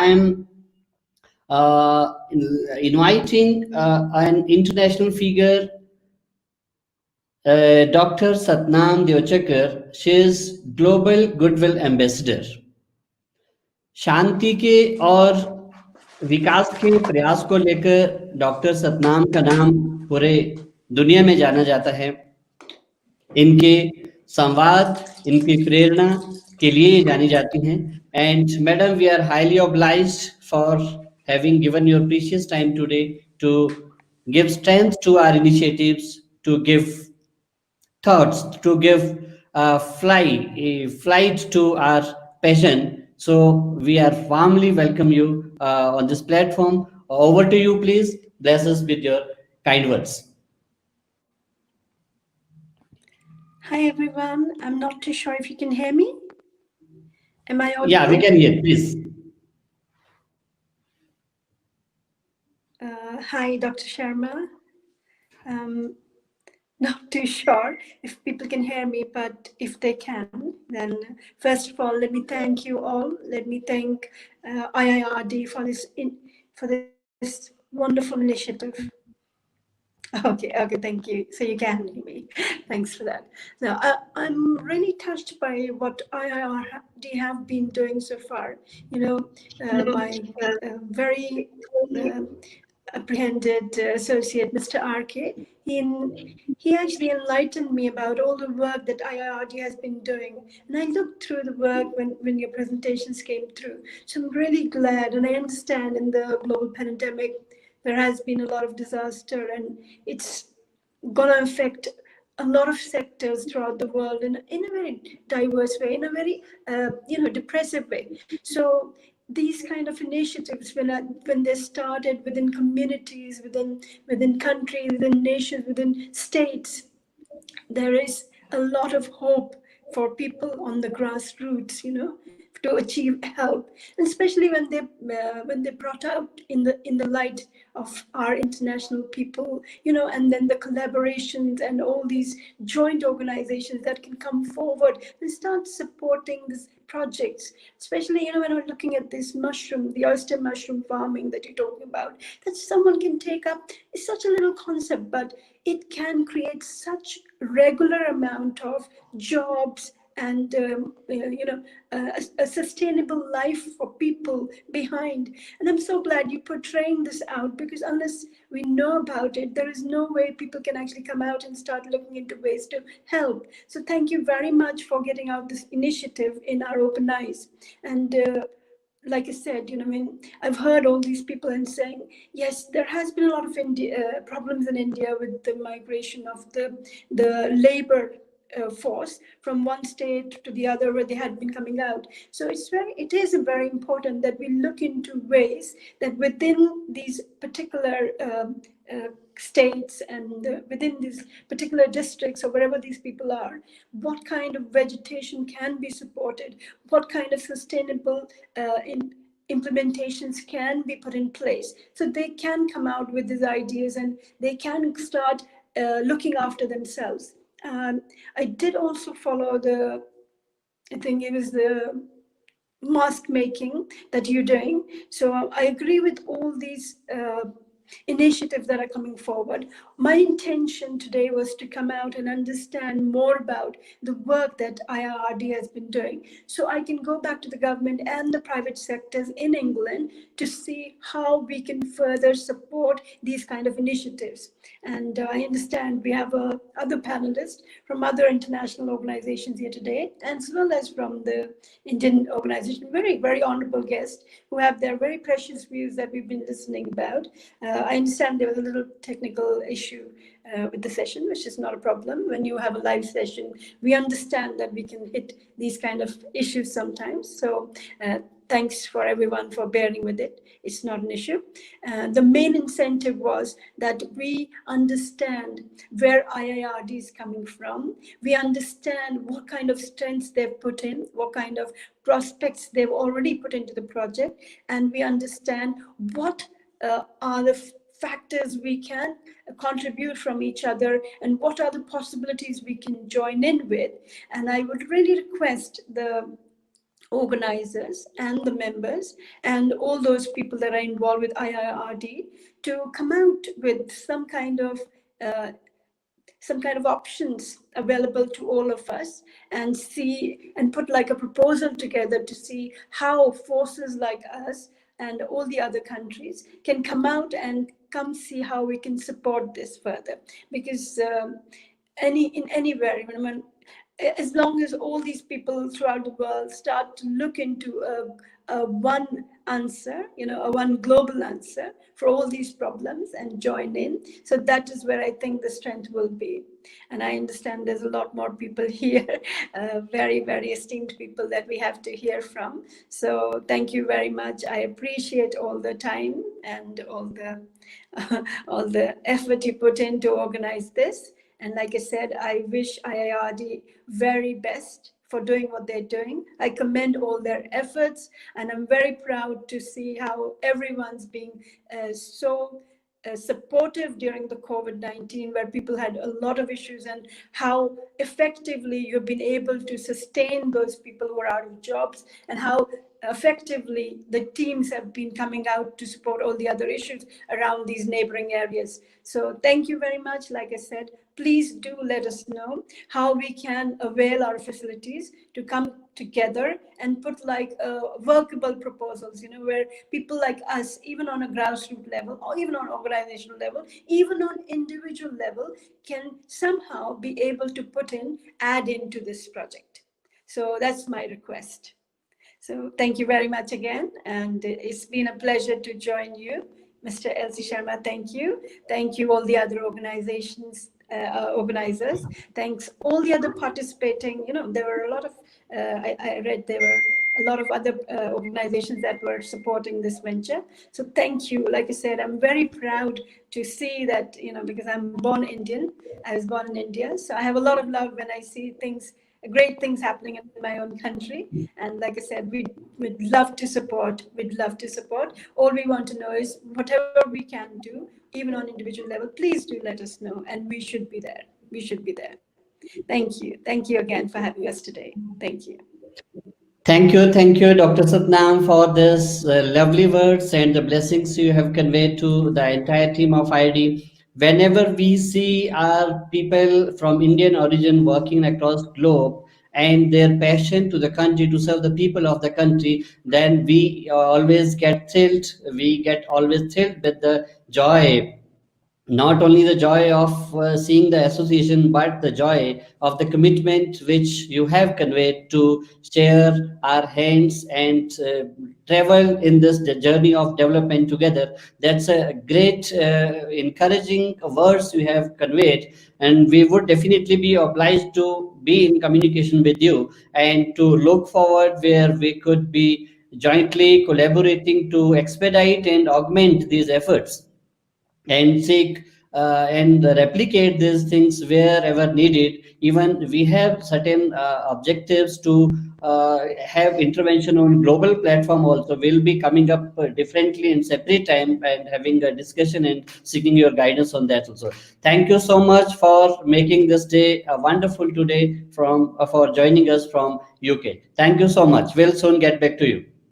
I'm inviting an international figure, Dr. Satnam Deuchakar. She is Global Goodwill Ambassador. शांति के और विकास के प्रयास को लेकर डॉक्टर सतनाम का नाम पूरे दुनिया में जाना जाता है। इनके संवाद, इनकी प्रेरणा के लिए जानी जाती हैं। And madam, we are highly obliged for having given your precious time today to give strength to our initiatives, to give thoughts, to give a flight to our passion. So we are warmly welcome you on this platform. Over to you, please. Bless us with your kind words. Hi everyone. I'm not too sure if you can hear me. Am I audible? Yeah, we can hear. Please. Hi, Dr. Sharma. Not too sure if people can hear me, but if they can, then first of all, let me thank you all. Let me thank IIRD for this wonderful initiative. Okay, thank you. So you can hear me. Thanks for that. Now, I'm really touched by what IIRD have been doing so far. You know, my very apprehended associate, Mr. RK, he actually enlightened me about all the work that IIRD has been doing. And I looked through the work when your presentations came through. So I'm really glad, and I understand in the global pandemic, there has been a lot of disaster, and it's going to affect a lot of sectors throughout the world in a very diverse way, in a very depressive way. So these kind of initiatives, when they started within communities, within countries, within nations, within states, there is a lot of hope for people on the grassroots, to achieve help, and especially when they brought out in the light of our international people, and then the collaborations and all these joint organizations that can come forward and start supporting these projects, especially when we're looking at this the oyster mushroom farming that you're talking about, that someone can take up. It's such a little concept, but it can create such regular amount of jobs and a sustainable life for people behind. And I'm so glad you're portraying this out, because unless we know about it, there is no way people can actually come out and start looking into ways to help. So thank you very much for getting out this initiative in our open eyes. And like I said, I've heard all these people and saying, yes, there has been a lot of problems in India with the migration of the labor force from one state to the other where they had been coming out. So it is very important that we look into ways that within these particular states and within these particular districts or wherever these people are, what kind of vegetation can be supported, what kind of sustainable implementations can be put in place, so they can come out with these ideas and they can start looking after themselves. I did also follow I think it was the mask making that you're doing. So I agree with all these initiatives that are coming forward. My intention today was to come out and understand more about the work that IIRD has been doing, so I can go back to the government and the private sectors in England to see how we can further support these kind of initiatives. And I understand we have other panelists from other international organizations here today, as well as from the Indian organization, very, very honorable guests who have their very precious views that we've been listening about. I understand there was a little technical issue with the session, which is not a problem. When you have a live session, we understand that we can hit these kind of issues sometimes. So thanks for everyone for bearing with it. It's not an issue. The main incentive was that we understand where IIRD is coming from. We understand what kind of strengths they've put in, what kind of prospects they've already put into the project, and we understand what are the factors we can contribute from each other and what are the possibilities we can join in with. And I would really request organizers and the members and all those people that are involved with IIRD to come out with uh, some kind of options available to all of us, and see and put like a proposal together to see how forces like us and all the other countries can come out and come see how we can support this further. Because anywhere, as long as all these people throughout the world start to look into a one answer, a one global answer for all these problems and join in. So that is where I think the strength will be. And I understand there's a lot more people here, very, very esteemed people that we have to hear from. So thank you very much. I appreciate all the time and all the all the effort you put in to organize this. And like I said, I wish IIRD very best for doing what they're doing. I commend all their efforts, and I'm very proud to see how everyone's being so supportive during the COVID-19, where people had a lot of issues, and how effectively you've been able to sustain those people who are out of jobs, and how effectively the teams have been coming out to support all the other issues around these neighboring areas. So thank you very much. Like I said, please do let us know how we can avail our facilities to come together and put like workable proposals, where people like us, even on a grassroots level or even on organizational level, even on individual level, can somehow be able to add into this project. So that's my request. So thank you very much again. And it's been a pleasure to join you, Mr. Elsie Sharma. Thank you. Thank you, all the other organizers. Thanks, all the other participating. There were a lot of, I read there were a lot of other organizations that were supporting this venture. So thank you. Like I said, I'm very proud to see that, because I'm born Indian. I was born in India. So I have a lot of love when I see great things happening in my own country. And like I said, we'd love to support. We'd love to support. All we want to know is whatever we can do, even on individual level, please do let us know. And we should be there. We should be there. Thank you. Thank you again for having us today. Thank you. Thank you, Dr. Satnam, for this lovely words and the blessings you have conveyed to the entire team of IIRD. Whenever we see our people from Indian origin working across globe and their passion to the country, to serve the people of the country, then we always get thrilled. We get always thrilled with the joy, not only the joy of seeing the association, but the joy of the commitment which you have conveyed to share our hands and travel in this journey of development together. That's a great encouraging words you have conveyed, and we would definitely be obliged to be in communication with you and to look forward where we could be jointly collaborating to expedite and augment these efforts and seek and replicate these things wherever needed. Even we have certain objectives to have intervention on global platform also. We'll be coming up differently in separate time and having a discussion and seeking your guidance on that also. Thank you so much for making this day a wonderful today, from for joining us from UK. Thank you so much. We'll soon get back to you.